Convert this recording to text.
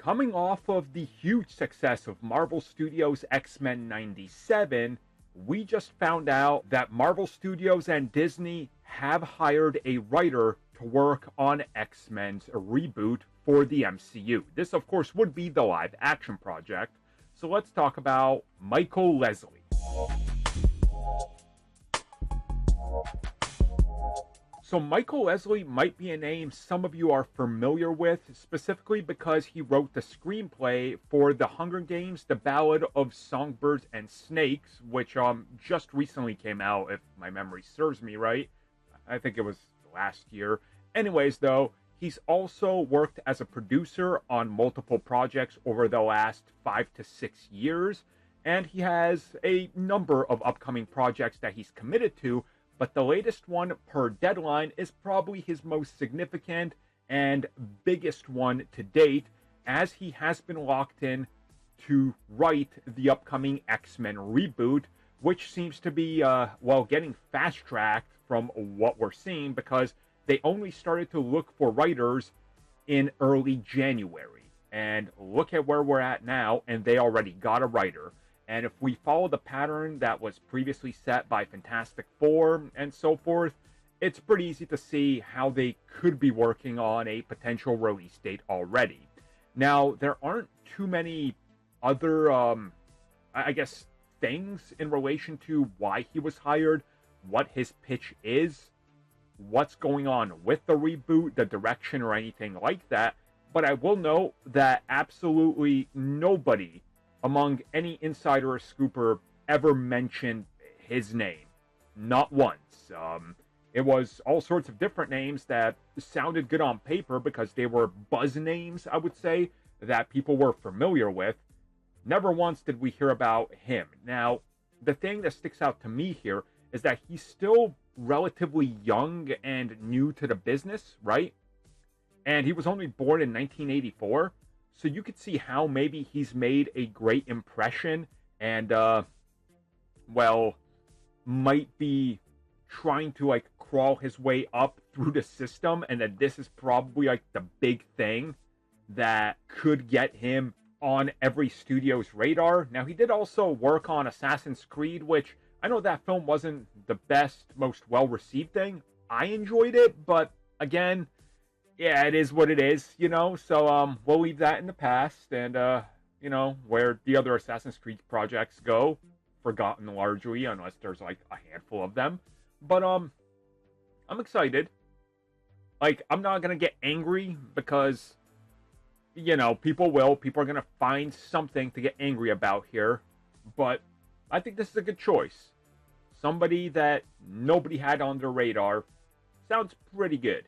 Coming off of the huge success of Marvel Studios' X-Men 97, we just found out that Marvel Studios and Disney have hired a writer to work on X-Men's reboot for the MCU. This, of course, would be the live-action project. So let's talk about Michael Leslie. So Michael Leslie might be a name some of you are familiar with, specifically because he wrote the screenplay for The Hunger Games: The Ballad of Songbirds and Snakes, which just recently came out, if my memory serves me right. I think it was last year. Anyways, though, he's also worked as a producer on multiple projects over the last 5 to 6 years, and he has a number of upcoming projects that he's committed to. But the latest one per deadline is probably his most significant and biggest one to date, as he has been locked in to write the upcoming X-Men reboot, which seems to be, getting fast-tracked from what we're seeing, because they only started to look for writers in early January. And look at where we're at now, and they already got a writer. And if we follow the pattern that was previously set by Fantastic Four and so forth, it's pretty easy to see how they could be working on a potential release date already. Now, there aren't too many other, things in relation to why he was hired, what his pitch is, what's going on with the reboot, the direction, or anything like that. But I will note that absolutely nobody among any insider or scooper ever mentioned his name. Not once. It was all sorts of different names that sounded good on paper because they were buzz names, I would say, that people were familiar with. Never once did we hear about him. Now, the thing that sticks out to me here is that he's still relatively young and new to the business, right? And he was only born in 1984. So you could see how maybe he's made a great impression and, might be trying to, crawl his way up through the system, and that this is probably, the big thing that could get him on every studio's radar. Now, he did also work on Assassin's Creed, which I know that film wasn't the best, most well-received thing. I enjoyed it, but, again, yeah, it is what it is, so we'll leave that in the past, and, where the other Assassin's Creed projects go, forgotten largely, unless there's, a handful of them. But, I'm excited. I'm not gonna get angry, because, people are gonna find something to get angry about here, but I think this is a good choice. Somebody that nobody had on their radar. Sounds pretty good.